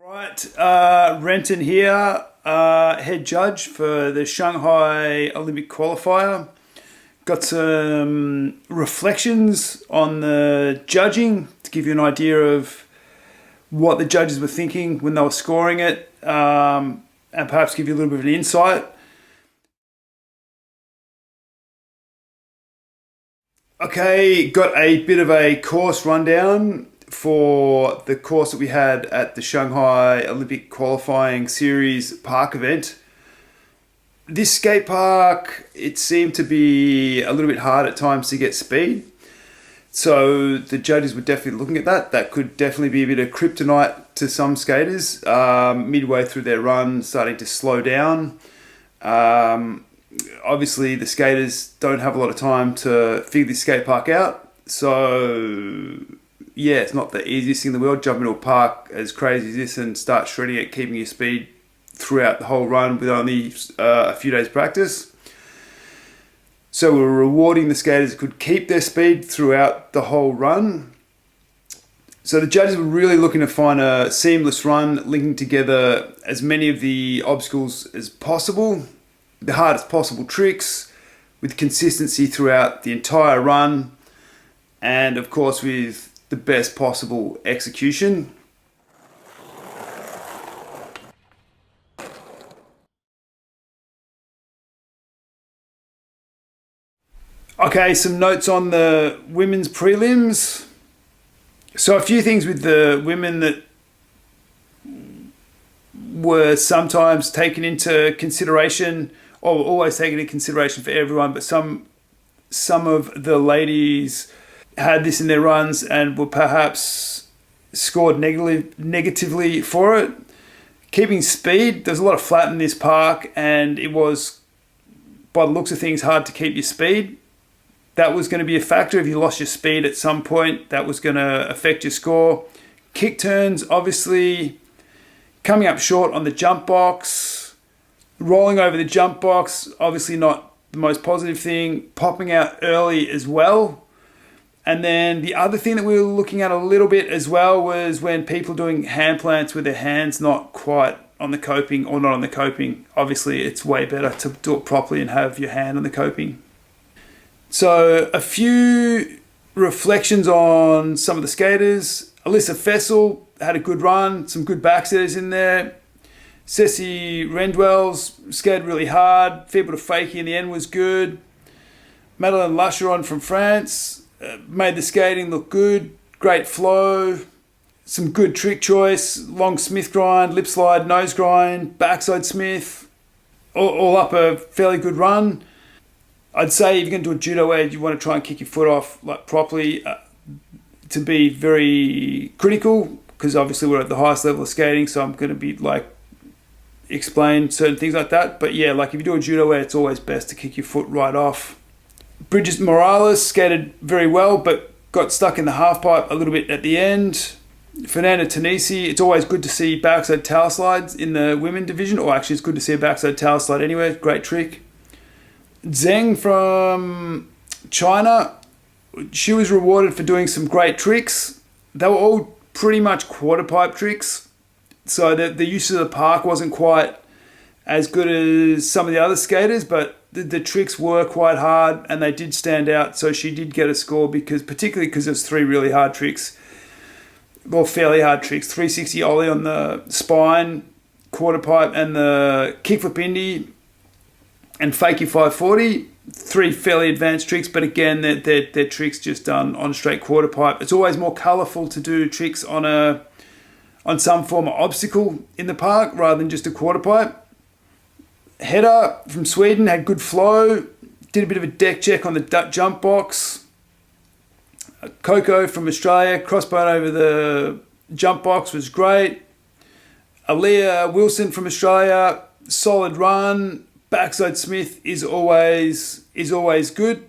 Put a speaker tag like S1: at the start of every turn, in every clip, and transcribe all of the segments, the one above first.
S1: Right, Renton here, head judge for the Shanghai Olympic qualifier. Got some reflections on the judging to give you an idea of what the judges were thinking when they were scoring it, and perhaps give you a little bit of an insight. Okay, got a bit of a course rundown for the course that we had at the Shanghai Olympic Qualifying Series park event. This skate park, it seemed to be a little bit hard at times to get speed. So the judges were definitely looking at that. That could definitely be a bit of kryptonite to some skaters. Midway through their run, starting to slow down. Obviously, the skaters don't have a lot of time to figure this skate park out. So yeah, it's not the easiest thing in the world. Jump into a park as crazy as this and start shredding it, keeping your speed throughout the whole run with only a few days practice. So we're rewarding the skaters who could keep their speed throughout the whole run. So the judges were really looking to find a seamless run, linking together as many of the obstacles as possible, the hardest possible tricks, with consistency throughout the entire run, and of course with the best possible execution. Okay, some notes on the women's prelims. So a few things with the women that were sometimes taken into consideration, or always taken into consideration for everyone, but some of the ladies had this in their runs and were perhaps scored negatively for it. Keeping speed, there's a lot of flat in this park, and it was, by the looks of things, hard to keep your speed. That was going to be a factor. If you lost your speed at some point, that was going to affect your score. Kick turns, obviously, coming up short on the jump box, rolling over the jump box, obviously not the most positive thing. Popping out early as well. And then the other thing that we were looking at a little bit as well was when people doing hand plants with their hands not quite on the coping or not on the coping. Obviously, it's way better to do it properly and have your hand on the coping. So a few reflections on some of the skaters. Alyssa Fessel had a good run, some good backsetters in there. Ceci Rendwells skated really hard, fair bit of fakie in the end was good. Madeleine Lacheron from France made the skating look good, great flow, some good trick choice, long Smith grind, lip slide, nose grind, backside Smith, all up a fairly good run. I'd say if you're going to do a judo edge, you want to try and kick your foot off like properly, to be very critical, because obviously we're at the highest level of skating, so I'm going to be explain certain things like that. But yeah, like if you do a judo edge, it's always best to kick your foot right off. Bridget Morales skated very well, but got stuck in the half pipe a little bit at the end. Fernanda Tanisi, it's always good to see backside towel slides in the women division, or actually it's good to see a backside towel slide anyway, great trick. Zheng from China, she was rewarded for doing some great tricks. They were all pretty much quarter pipe tricks, so the use of the park wasn't quite as good as some of the other skaters, but the tricks were quite hard and they did stand out, so she did get a score, particularly because there's three really hard tricks, well, fairly hard tricks. 360 ollie on the spine, quarter pipe, and the kickflip indie, and fakie 540. Three fairly advanced tricks, but again, they're tricks just done on straight quarter pipe. It's always more colourful to do tricks on some form of obstacle in the park rather than just a quarter pipe. Hedda from Sweden had good flow, did a bit of a deck check on the jump box. Coco from Australia, crossbone over the jump box was great. Aaliyah Wilson from Australia, solid run. Backside Smith is always good.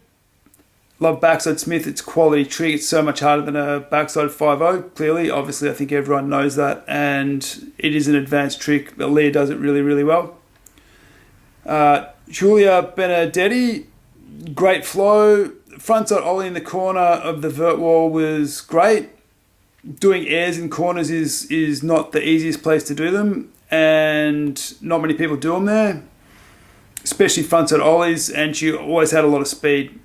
S1: Love backside Smith, it's a quality trick. It's so much harder than a backside 5-0, clearly. Obviously, I think everyone knows that, and it is an advanced trick. Aaliyah does it really, really well. Julia Benedetti, great flow. Frontside ollie in the corner of the vert wall was great. doing airs in corners is not the easiest place to do them, and not many people do them there, especially frontside ollies, and she always had a lot of speed.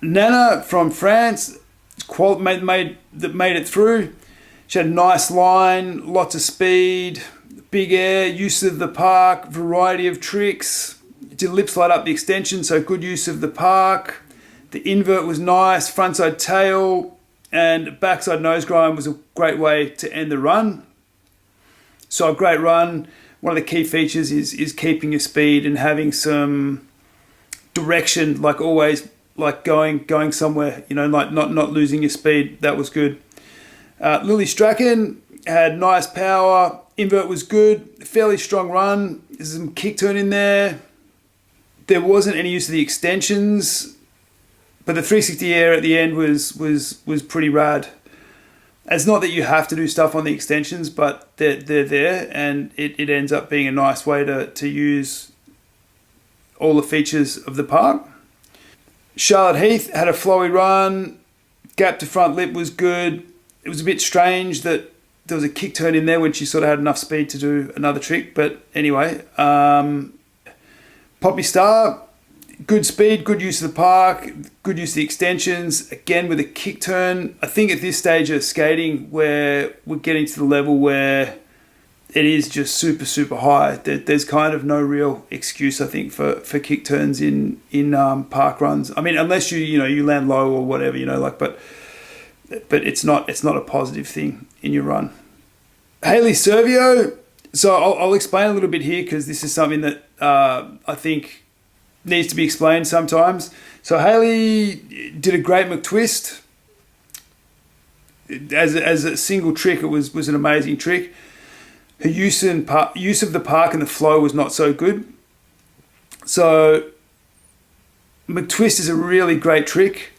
S1: Nana from France made it through. She had a nice line, lots of speed, big air, use of the park, variety of tricks. Did lip slide up the extension, so good use of the park. The invert was nice, frontside tail, and backside nose grind was a great way to end the run. So a great run. One of the key features is keeping your speed and having some direction, like always, like going somewhere, like not losing your speed. That was good. Lily Strachan had nice power. Invert was good. Fairly strong run. There's some kick turn in there. There wasn't any use of the extensions, but the 360 air at the end was pretty rad. It's not that you have to do stuff on the extensions, but they're there, and it ends up being a nice way to use all the features of the park. Charlotte Heath had a flowy run. Gap to front lip was good. It was a bit strange that there was a kick turn in there when she sort of had enough speed to do another trick. But anyway, Poppy Star, good speed, good use of the park, good use of the extensions. Again, with a kick turn. I think at this stage of skating where we're getting to the level where it is just super, super high. There's kind of no real excuse, I think, for kick turns in park runs. I mean, unless you land low or whatever, but it's not a positive thing in your run. Hayley Servio. So I'll explain a little bit here because this is something that I think needs to be explained sometimes. So Hayley did a great McTwist. As a single trick, it was an amazing trick. Her use of the park and the flow was not so good. So McTwist is a really great trick,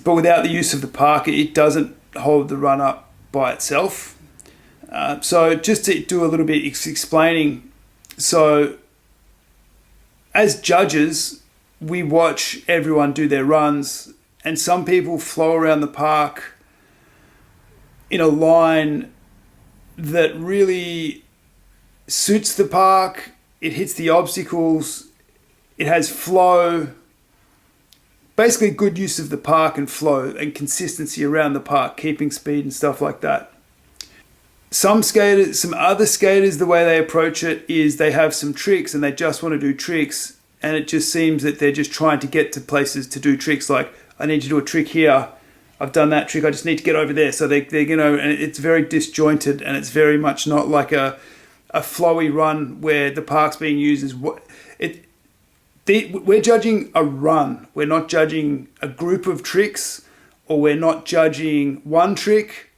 S1: but without the use of the park, it doesn't hold the run up by itself. So just to do a little bit explaining. So as judges, we watch everyone do their runs, and some people flow around the park in a line that really suits the park. It hits the obstacles. It has flow. Basically good use of the park and flow and consistency around the park, keeping speed and stuff like that. Some other skaters, the way they approach it is they have some tricks and they just want to do tricks, and it just seems that they're just trying to get to places to do tricks. Like, I need to do a trick here. I've done that trick. I just need to get over there. So they and it's very disjointed, and it's very much not like a flowy run where the park's being used as what it. We're judging a run. We're not judging a group of tricks, or we're not judging one trick.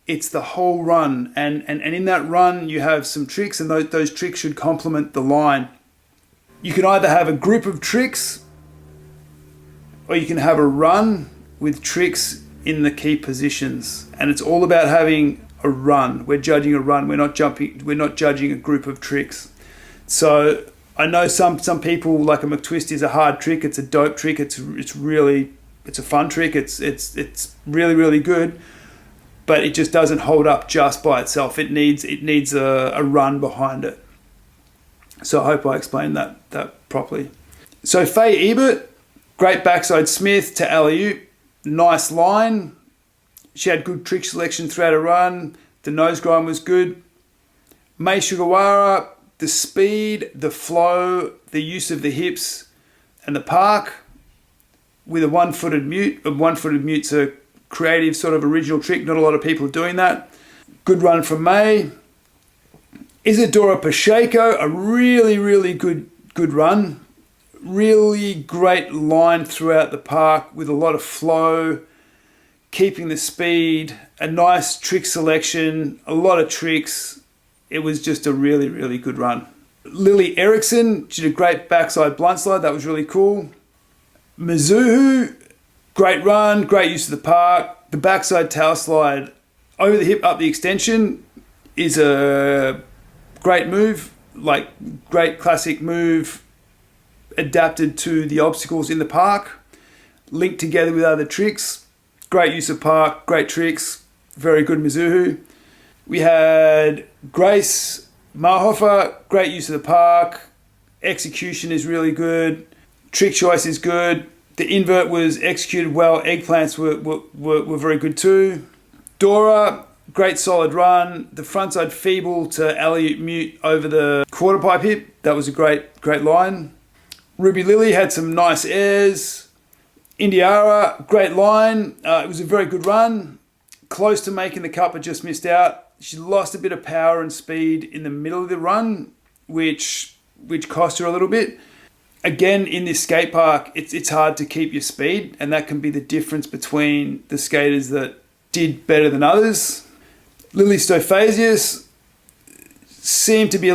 S1: It's the whole run, and in that run you have some tricks, and those tricks should complement the line. You can either have a group of tricks, or you can have a run with tricks in the key positions, and it's all about having a run. We're judging a run. We're not judging a group of tricks. So I know some people, like a McTwist is a hard trick. It's a dope trick. It's a fun trick. It's really, really good, but it just doesn't hold up just by itself. It needs a run behind it. So I hope I explained that properly. So Faye Ebert, great backside Smith to alley-oop. Nice line. She had good trick selection throughout her run. The nose grind was good. May Sugawara, the speed, the flow, the use of the hips and the park with a one-footed mute. A one-footed mute's a creative sort of original trick. Not a lot of people are doing that. Good run from May. Isadora Pacheco, a really, really good run. Really great line throughout the park with a lot of flow, keeping the speed, a nice trick selection, a lot of tricks. It was just a really, really good run. Lily Erickson, she did a great backside blunt slide. That was really cool. Mizuhu, great run, great use of the park. The backside tail slide over the hip, up the extension is a great move, like great classic move, adapted to the obstacles in the park, linked together with other tricks. great use of park, great tricks, very good Mizuho. We had Grace Marhofer, great use of the park, execution is really good, trick choice is good, the invert was executed well, eggplants were very good too. Dora, great solid run, the frontside feeble to alley-oop mute over the quarter pipe hip, that was a great line. Ruby Lily had some nice airs. Indiara, great line, it was a very good run, close to making the cut but just missed out. She lost a bit of power and speed in the middle of the run, which cost her a little bit. Again, in this skate park, it's hard to keep your speed, and that can be the difference between the skaters that did better than others. Lily Stophasius seemed to be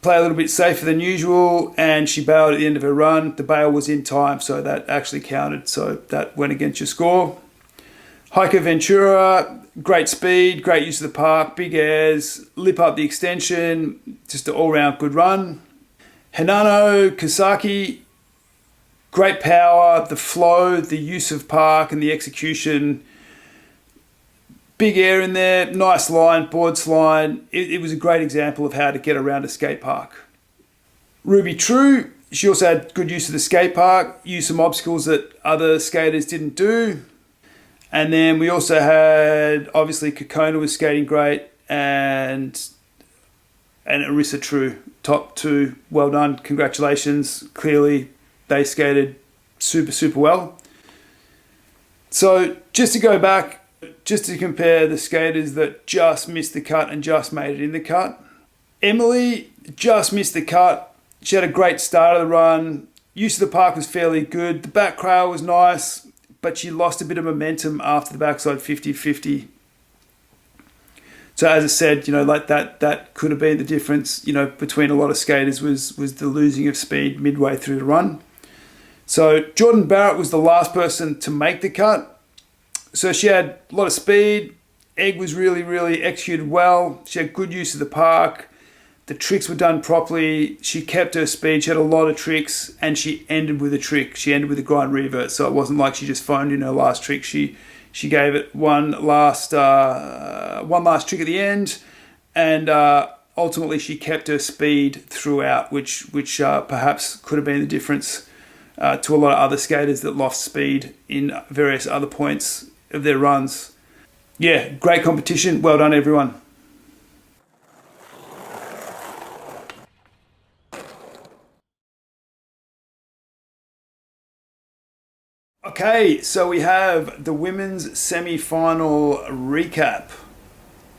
S1: play a little bit safer than usual, and she bailed at the end of her run. The bail was in time, so that actually counted, so that went against your score. Heike Ventura, great speed, great use of the park, big airs, lip up the extension, just an all-round good run. Hinano Kasaki, great power, the flow, the use of park and the execution. Big air in there, nice line, board slide. It was a great example of how to get around a skate park. Ruby True, she also had good use of the skate park, used some obstacles that other skaters didn't do. And then we also had, obviously, Kokona was skating great, and Arissa True, top two, well done, congratulations. Clearly, they skated super well. So just to go back, just to compare the skaters that just missed the cut and just made it in the cut. Emily just missed the cut. She had a great start of the run. Use of the park was fairly good. The back crawl was nice, but she lost a bit of momentum after the backside 50-50. So as I said, like that could have been the difference, between a lot of skaters was the losing of speed midway through the run. So Jordan Barrett was the last person to make the cut. So she had a lot of speed. Egg was really executed well. She had good use of the park. The tricks were done properly. She kept her speed. She had a lot of tricks, and she ended with a trick. She ended with a grind revert. So it wasn't like she just phoned in her last trick. She gave it one last trick at the end, and ultimately she kept her speed throughout, which perhaps could have been the difference to a lot of other skaters that lost speed in various other points of their runs. Yeah, great competition. Well done, everyone. Okay, so we have the women's semi-final recap.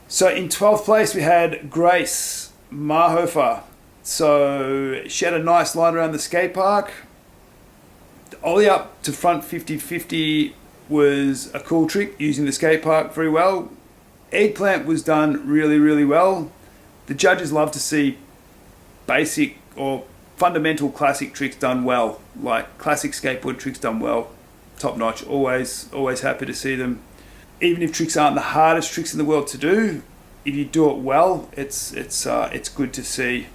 S1: So in 12th place, we had Grace Marhofer. So she had a nice line around the skate park. The ollie up to front 50-50 was a cool trick, using the skate park very well. Eggplant was done really well. The judges love to see basic or fundamental classic tricks done well, like classic skateboard tricks done well. Top notch, always happy to see them. Even if tricks aren't the hardest tricks in the world to do, if you do it well, it's good to see.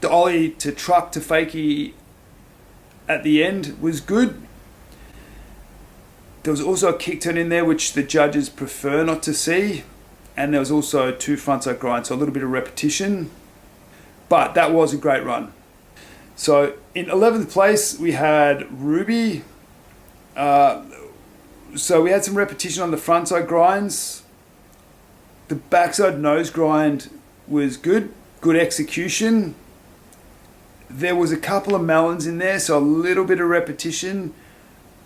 S1: The ollie to truck to fakie at the end was good. There was also a kick turn in there, which the judges prefer not to see, and there was also 2 frontside grinds, so a little bit of repetition, but that was a great run. So in 11th place we had Ruby. So we had some repetition on the frontside grinds. The backside nose grind was good execution. There was a couple of melons in there, so a little bit of repetition,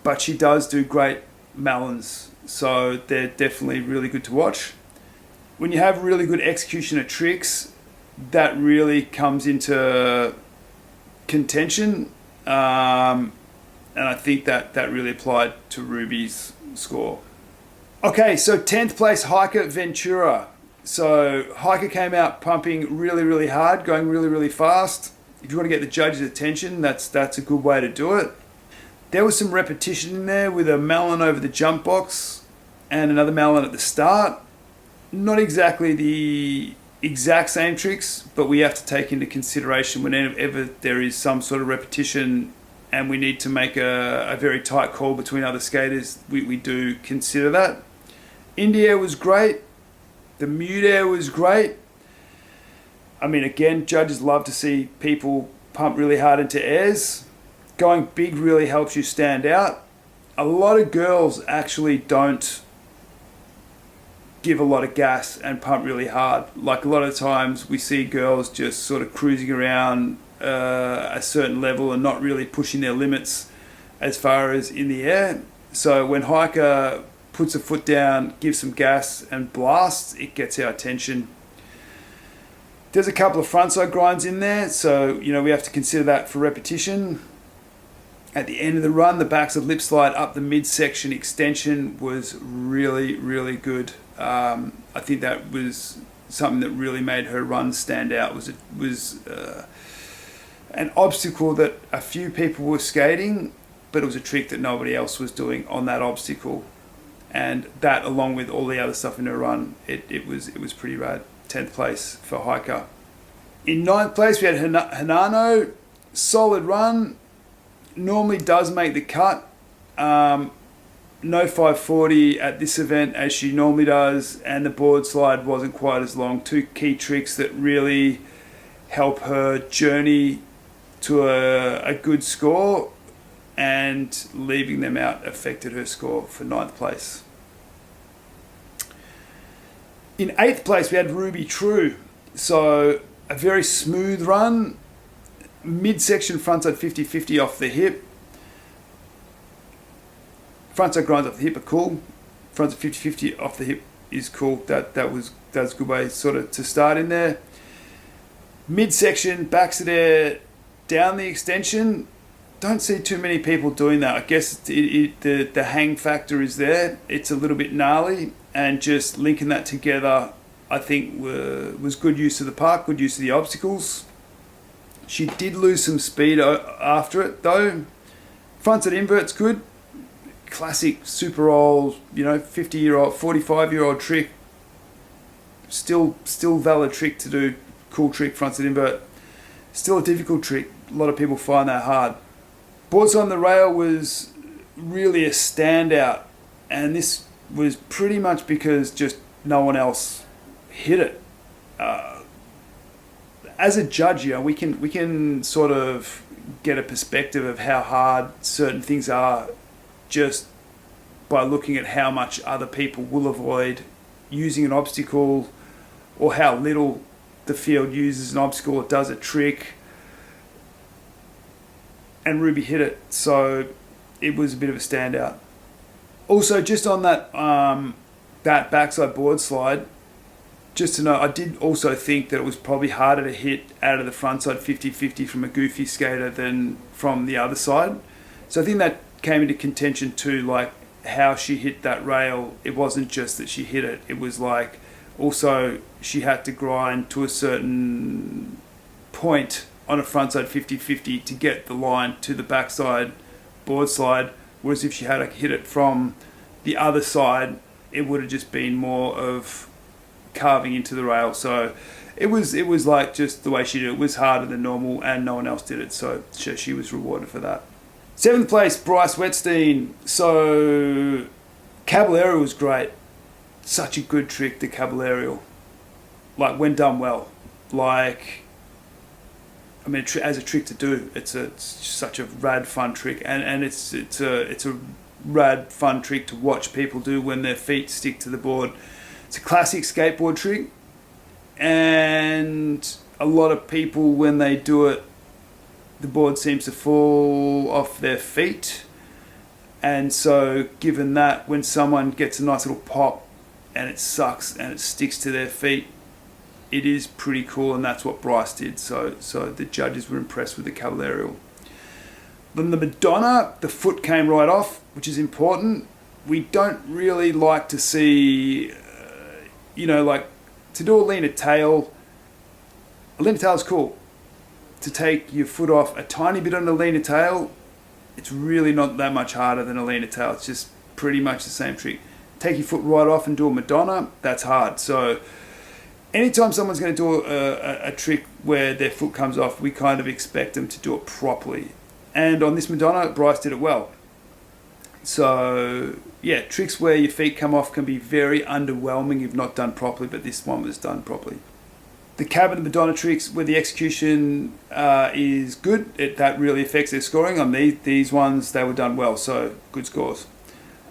S1: but she does do great melons, so they're definitely really good to watch. When you have really good execution of tricks, that really comes into contention, and I think that really applied to Ruby's score. Okay, so 10th place, Heike Ventura. So Heike came out pumping really hard, going really fast. If you want to get the judges' attention, that's a good way to do it. There was some repetition in there with a melon over the jump box and another melon at the start. Not exactly the exact same tricks, but we have to take into consideration whenever there is some sort of repetition and we need to make a very tight call between other skaters, we do consider that. Indie air was great. The mute air was great. I mean, again, judges love to see people pump really hard into airs. Going big really helps you stand out. A lot of girls actually don't give a lot of gas and pump really hard. Like a lot of times we see girls just sort of cruising around a certain level and not really pushing their limits as far as in the air. So when hiker puts a foot down, gives some gas and blasts, it gets our attention. There's a couple of frontside grinds in there, so we have to consider that for repetition. At the end of the run, the backside lip slide up the midsection extension was really, really good. I think that was something that really made her run stand out. Was an obstacle that a few people were skating, but it was a trick that nobody else was doing on that obstacle. And that, along with all the other stuff in her run, it was pretty rad. 10th place for hiker. In 9th place, we had Hanano. Solid run. Normally does make the cut. No 540 at this event as she normally does, and the board slide wasn't quite as long. Two key tricks that really help her journey to a good score, and leaving them out affected her score for 9th place. In 8th place, we had Ruby True. So a very smooth run, midsection frontside 50-50 off the hip. Frontside grinds off the hip are cool. Frontside 50-50 off the hip is cool. That's a good way sort of to start in there. Midsection, backs of air, down the extension. Don't see too many people doing that. I guess the hang factor is there. It's a little bit gnarly, and just linking that together, I think, was good use of the park, good use of the obstacles. She did lose some speed after it, though. Frontside invert's good. Classic, super old, 50-year-old, 45-year-old trick. Still valid trick to do. Cool trick, frontside invert. Still a difficult trick. A lot of people find that hard. Boardside on the rail was really a standout, and this was pretty much because just no one else hit it. As a judge, we can sort of get a perspective of how hard certain things are just by looking at how much other people will avoid using an obstacle, or how little the field uses an obstacle or does a trick. And Ruby hit it, so it was a bit of a standout. Also, just on that that backside board slide, just to know, I did also think that it was probably harder to hit out of the frontside 50-50 from a goofy skater than from the other side. So I think that came into contention too, like how she hit that rail. It wasn't just that she hit it, it was like also she had to grind to a certain point on a frontside 50-50 to get the line to the backside board slide, whereas if she had hit it from the other side, it would have just been more of carving into the rail. So it was like just the way she did it was harder than normal, and no one else did it, so she was rewarded for that. 7th place, Bryce Wetstein. So Caballero was great. Such a good trick, the Caballero. Like, when done well. Like, I mean, as a trick to do, it's such a rad fun trick, and it's a rad fun trick to watch people do when their feet stick to the board. It's a classic skateboard trick, and a lot of people, when they do it, the board seems to fall off their feet. And so given that, when someone gets a nice little pop and it sucks and it sticks to their feet, it is pretty cool, and that's what Bryce did. So the judges were impressed with the Caballero. Then the Madonna, the foot came right off, which is important. We don't really like to see, like to do a leaner tail. A leaner tail is cool. To take your foot off a tiny bit on a leaner tail, it's really not that much harder than a leaner tail. It's just pretty much the same trick. Take your foot right off and do a Madonna, that's hard. So anytime someone's going to do a trick where their foot comes off, we kind of expect them to do it properly. And on this Madonna, Bryce did it well. So, yeah, tricks where your feet come off can be very underwhelming if not done properly, but this one was done properly. The cab and the Madonna tricks where the execution is good, that really affects their scoring. On these ones, they were done well, so good scores.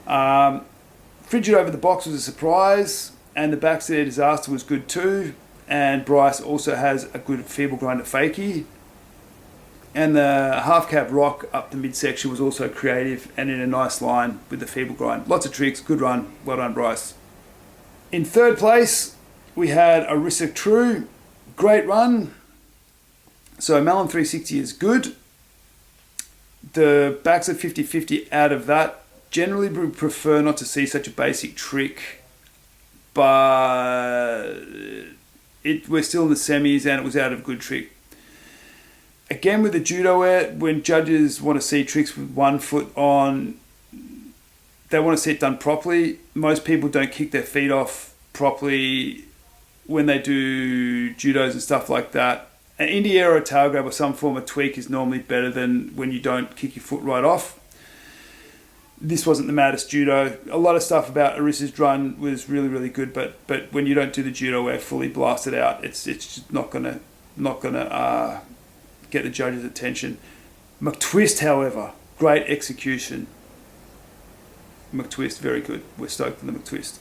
S1: Frigid over the box was a surprise, and the backseat disaster was good too. And Bryce also has a good feeble grinder fakie. And the half cab rock up the midsection was also creative and in a nice line with the feeble grind. Lots of tricks, good run, well done Bryce. In third place, we had Arissa True, great run. So Melon 360 is good. The backs at 50-50 out of that. Generally we prefer not to see such a basic trick, but we're still in the semis and it was out of good trick. Again, with the judo air, when judges want to see tricks with 1 foot on, they want to see it done properly. Most people don't kick their feet off properly when they do judos and stuff like that. An indie air or a tail grab or some form of tweak is normally better than when you don't kick your foot right off. This wasn't the maddest judo. A lot of stuff about Arissa's run was really, really good, but when you don't do the judo air fully blasted out, it's just not gonna get the judges' attention. McTwist, however, great execution. McTwist, very good. We're stoked on the McTwist.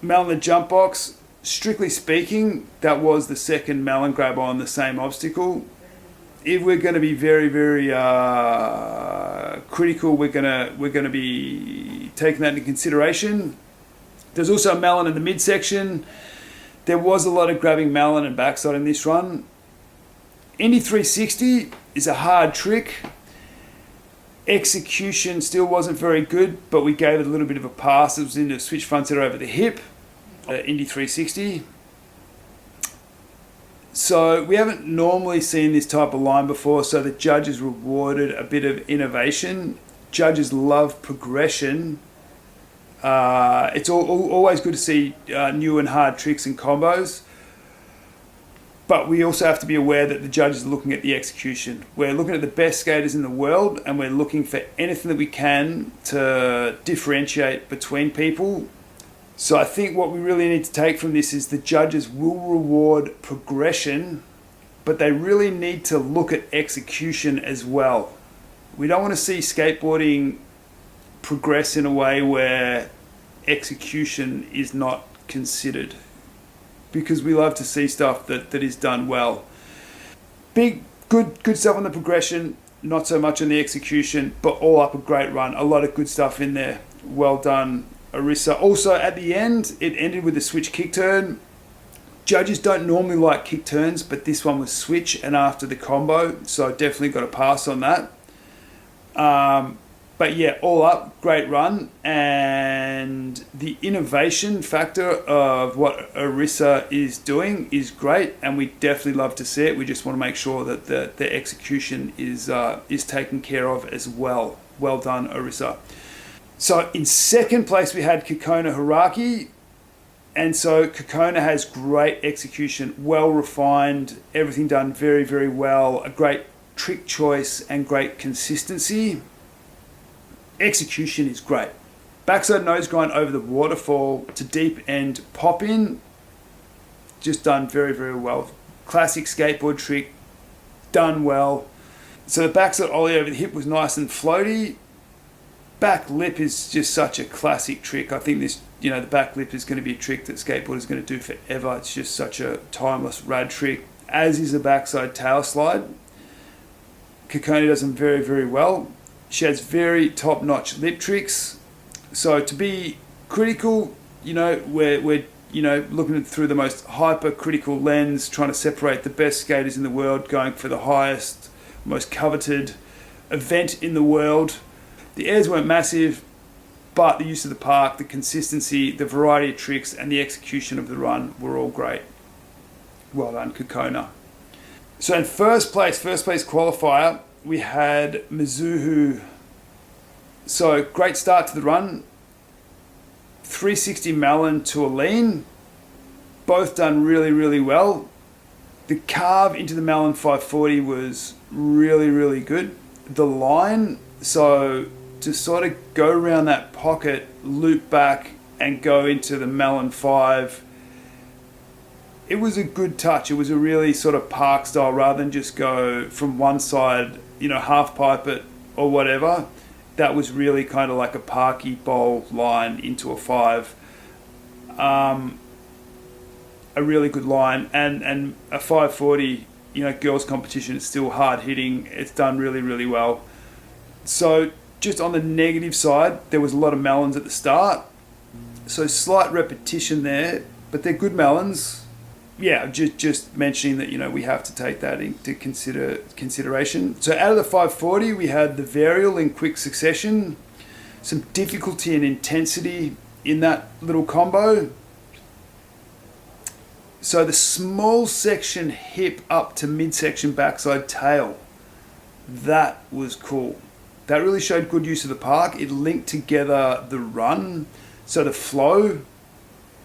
S1: Malin the jump box, strictly speaking, that was the second Malin grab on the same obstacle. If we're going to be very, very critical, we're going to be taking that into consideration. There's also a Malin in the midsection. There was a lot of grabbing Malin and backside in this run. Indy 360 is a hard trick. Execution still wasn't very good, but we gave it a little bit of a pass. It was in the switch frontside over the hip, Indy 360. So we haven't normally seen this type of line before, so the judges rewarded a bit of innovation. Judges love progression. It's always good to see new and hard tricks and combos. But we also have to be aware that the judges are looking at the execution. We're looking at the best skaters in the world, and we're looking for anything that we can to differentiate between people. So I think what we really need to take from this is the judges will reward progression, but they really need to look at execution as well. We don't want to see skateboarding progress in a way where execution is not considered, because we love to see stuff that is done well. Good stuff on the progression, not so much on the execution, but all up a great run. A lot of good stuff in there. Well done, Arissa. Also, at the end, it ended with a switch kick turn. Judges don't normally like kick turns, but this one was switch and after the combo, so definitely got a pass on that. But yeah, all up, great run, and the innovation factor of what Arissa is doing is great, and we definitely love to see it. We just want to make sure that the execution is taken care of as well. Well done, Arissa. So in second place we had Kokona Hiraki, and so Kokona has great execution, well refined, everything done very, very well, a great trick choice and great consistency. Execution is great. Backside nose grind over the waterfall to deep end pop in, just done very, very well. Classic skateboard trick, done well. So the backside ollie over the hip was nice and floaty. Back lip is just such a classic trick. I think this, the back lip is going to be a trick that skateboarders are going to do forever. It's just such a timeless rad trick, as is the backside tail slide. Kokona does them very, very well. She has very top-notch lip tricks. So to be critical, we're looking through the most hyper-critical lens, trying to separate the best skaters in the world, going for the highest, most coveted event in the world. The airs weren't massive, but the use of the park, the consistency, the variety of tricks, and the execution of the run were all great. Well done, Kokona. So in first place qualifier, we had Mizuho. So great start to the run. 360 Malin to a lean. Both done really, really well. The carve into the Melon 540 was really, really good. The line, so to sort of go around that pocket, loop back and go into the Melon 5, it was a good touch. It was a really sort of park style rather than just go from one side, half pipe it or whatever. That was really kind of like a parky bowl line into a 5. A really good line, and a 540, girls competition, it's still hard hitting. It's done really, really well. So just on the negative side, there was a lot of melons at the start. So slight repetition there, but they're good melons. Yeah, just mentioning that, we have to take that into consideration. So out of the 540, we had the varial in quick succession, some difficulty and intensity in that little combo. So the small section hip up to midsection backside tail, that was cool. That really showed good use of the park. It linked together the run, so the flow,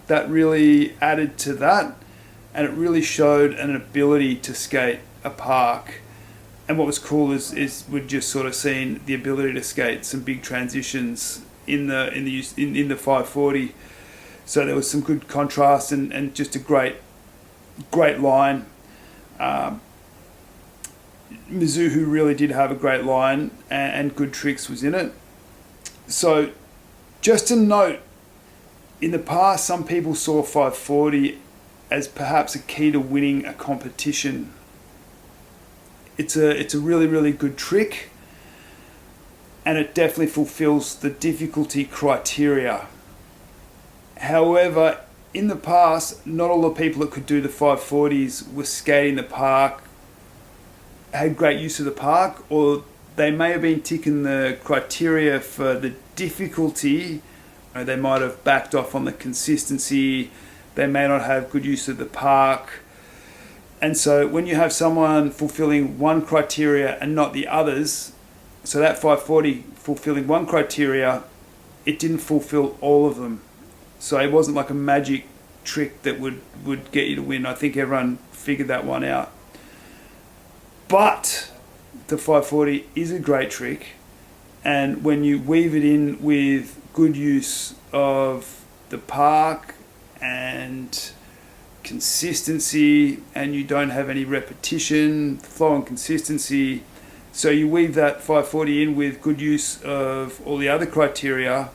S1: that really added to that, and it really showed an ability to skate a park. And what was cool is we'd just sort of seen the ability to skate some big transitions in the 540. So there was some good contrast and just a great line. Mizuho really did have a great line, and good tricks was in it. So just to note, in the past some people saw 540 as perhaps a key to winning a competition. It's a really, really good trick, and it definitely fulfills the difficulty criteria. However, in the past, not all the people that could do the 540s were skating the park, had great use of the park, or they may have been ticking the criteria for the difficulty. They might have backed off on the consistency. They may not have good use of the park. And so when you have someone fulfilling one criteria and not the others, so that 540 fulfilling one criteria, it didn't fulfill all of them. So it wasn't like a magic trick that would get you to win. I think everyone figured that one out. But the 540 is a great trick, and when you weave it in with good use of the park and consistency, and you don't have any repetition, flow and consistency, so you weave that 540 in with good use of all the other criteria,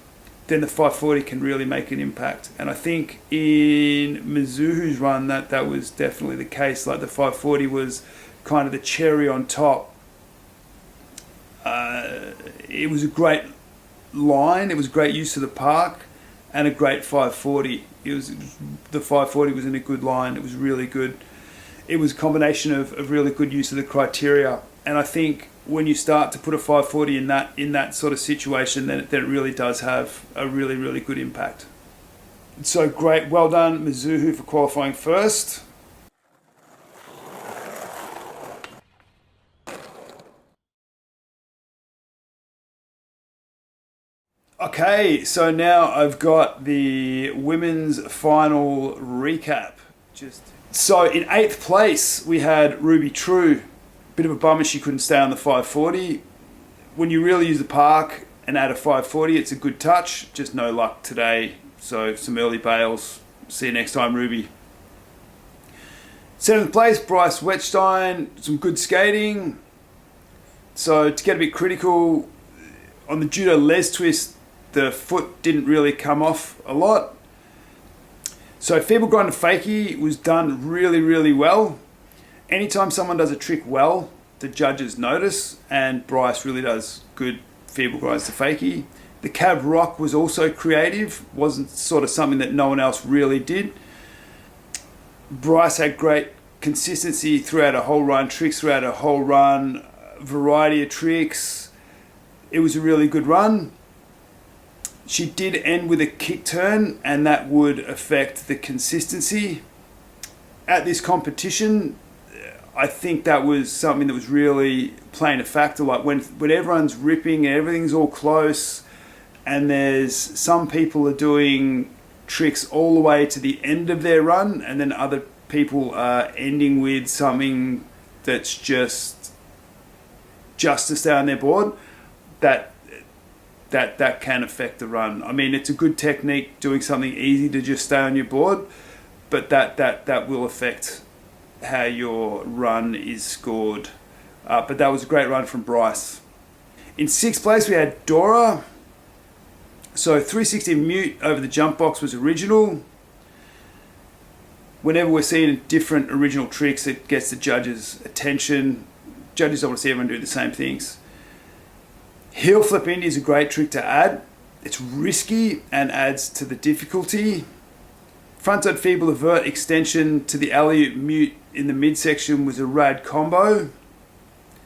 S1: then the 540 can really make an impact. And I think in Mizuho's run that was definitely the case. Like the 540 was kind of the cherry on top. It was a great line, it was great use of the park, and a great 540. The 540 was in a good line, it was really good. It was a combination of really good use of the criteria. And I think when you start to put a 540 in that sort of situation, then it really does have a really, really good impact. So great, well done Mizuho for qualifying first. Okay, so now I've got the women's final recap. So in 8th place we had Ruby True. Bit of a bummer she couldn't stay on the 540. When you really use the park and add a 540, it's a good touch. Just no luck today. So some early bails. See you next time, Ruby. 7th place, Bryce Wetstein. Some good skating. So to get a bit critical, on the judo les twist, the foot didn't really come off a lot. So feeble grind and fakie was done really, really well. Anytime someone does a trick well, the judges notice, and Bryce really does good feeble grinds to fakie. The cab rock was also creative, wasn't sort of something that no one else really did. Bryce had great consistency throughout a whole run, tricks throughout a whole run, variety of tricks. It was a really good run. She did end with a kick turn, and that would affect the consistency. At this competition, I think that was something that was really playing a factor. Like when everyone's ripping and everything's all close, and there's some people are doing tricks all the way to the end of their run, and then other people are ending with something that's just to stay on their board, that can affect the run. I mean, it's a good technique doing something easy to just stay on your board, but that will affect how your run is scored. But that was a great run from Bryce. In 6th place, we had Dora. So 360 mute over the jump box was original. Whenever we're seeing different original tricks, it gets the judges' attention. Judges don't want to see everyone do the same things. Heel flip Indy is a great trick to add. It's risky and adds to the difficulty. Frontside feeble avert extension to the alley-oop mute in the midsection was a rad combo.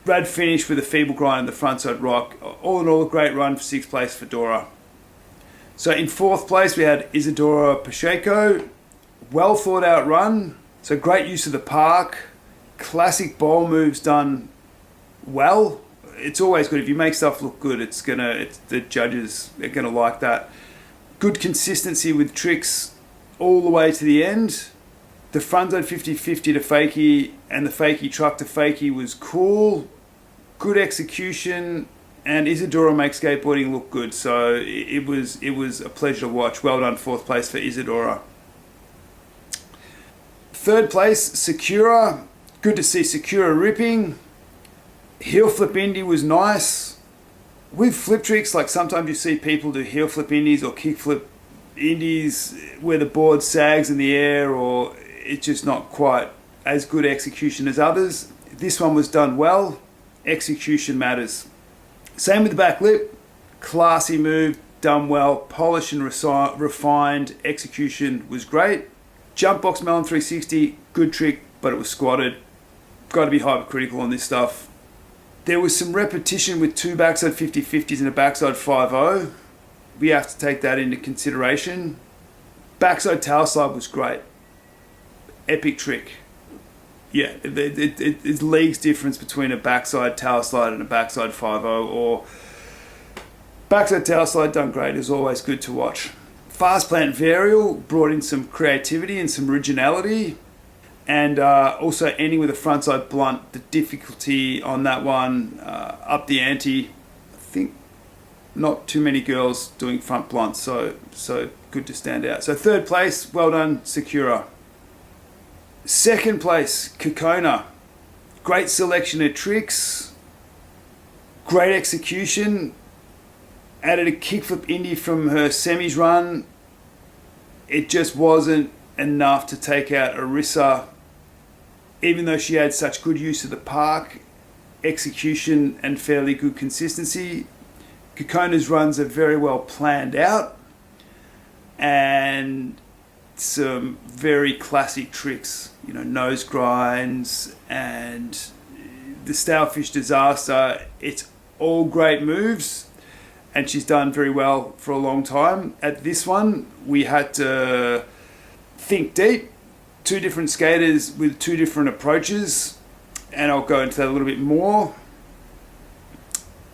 S1: Rad finish with a feeble grind in the frontside rock. All in all, a great run for 6th place for Dora. So in 4th place, we had Isadora Pacheco. Well thought out run. So great use of the park. Classic bowl moves done well. It's always good if you make stuff look good. The judges are gonna like that. Good consistency with tricks all the way to the end. The frontside 50-50 to fakie and the fakie truck to fakie was cool. Good execution, and Isadora makes skateboarding look good. So it was a pleasure to watch. Well done, 4th place for Isadora. 3rd place, Sakura. Good to see Sakura ripping. Heel flip Indy was nice. With flip tricks, like sometimes you see people do heel flip Indies or kick flip Indies where the board sags in the air, or it's just not quite as good execution as others. This one was done well. Execution matters. Same with the back lip. Classy move, done well. Polished and refined. Execution was great. Jump box melon 360, good trick, but it was squatted. Got to be hypercritical on this stuff. There was some repetition with 2 backside 50-50s and a backside 5-0. We have to take that into consideration. Backside tail slide was great. Epic trick. Yeah, there's leagues difference between a backside tail slide and a backside 5-0, or backside tail slide done great is always good to watch. Fast plant varial brought in some creativity and some originality, and also ending with a frontside blunt. The difficulty on that one up the ante. I think not too many girls doing front blunts, so good to stand out. So 3rd place, well done, Sakura. 2nd place, Kokona. Great selection of tricks. Great execution. Added a kickflip Indy from her semis run. It just wasn't enough to take out Arissa. Even though she had such good use of the park, execution and fairly good consistency. Kokona's runs are very well planned out. And some very classic tricks, nose grinds and the Stalefish Disaster. It's all great moves, and she's done very well for a long time. At this one, we had to think deep. 2 different skaters with 2 different approaches, and I'll go into that a little bit more.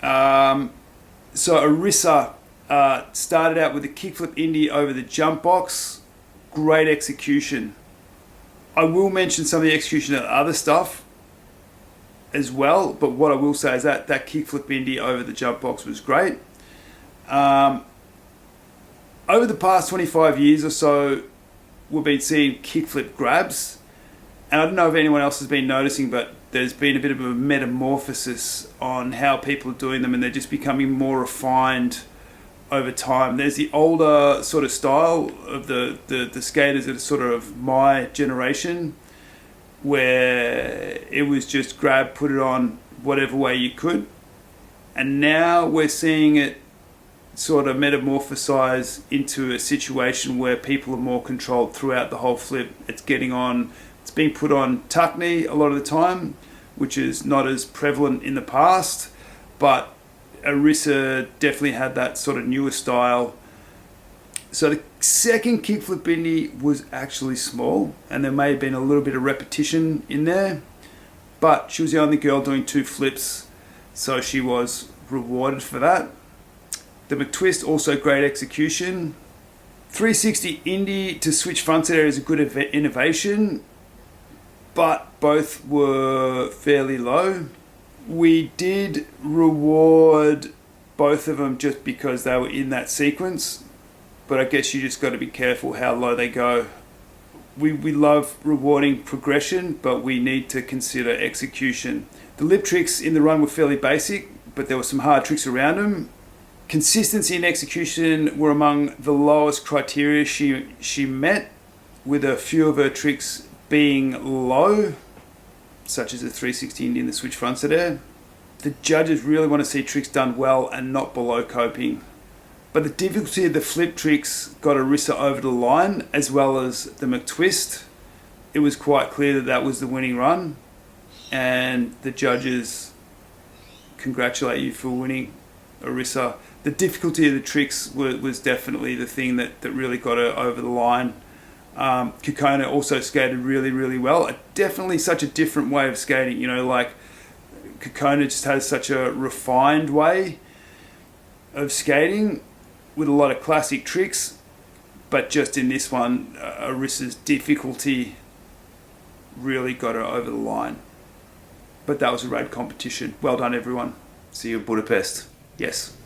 S1: So Arissa started out with a kickflip Indy over the jump box. Great execution. I will mention some of the execution of other stuff as well, but what I will say is that kickflip Indy over the jump box was great. Over the past 25 years or so, we've been seeing kickflip grabs, and I don't know if anyone else has been noticing, but there's been a bit of a metamorphosis on how people are doing them, and they're just becoming more refined over time. There's the older sort of style of the skaters that are sort of my generation, where it was just grab, put it on whatever way you could. And now we're seeing it sort of metamorphosize into a situation where people are more controlled throughout the whole flip. It's being put on tuck knee a lot of the time, which is not as prevalent in the past, but Arissa definitely had that sort of newer style. So the second kickflip Indy was actually small, and there may have been a little bit of repetition in there, but she was the only girl doing 2 flips, so she was rewarded for that. The McTwist, also great execution. 360 Indy to switch frontside area is a good innovation. but both were fairly low. We did reward both of them just because they were in that sequence, but I guess you just got to be careful how low they go. We love rewarding progression, but we need to consider execution. The lip tricks in the run were fairly basic, but there were some hard tricks around them. Consistency and execution were among the lowest criteria she met, with a few of her tricks being low, such as the 360 Indian, the switch frontside air. The judges really want to see tricks done well and not below coping. But the difficulty of the flip tricks got Arissa over the line, as well as the McTwist. It was quite clear that that was the winning run, and the judges congratulate you for winning, Arissa. The difficulty of the tricks was definitely the thing that really got her over the line. Kokona also skated really, really well. Definitely such a different way of skating, like Kokona just has such a refined way of skating with a lot of classic tricks, but just in this one, Arissa's difficulty really got her over the line. But that was a rad competition. Well done, everyone. See you in Budapest. Yes.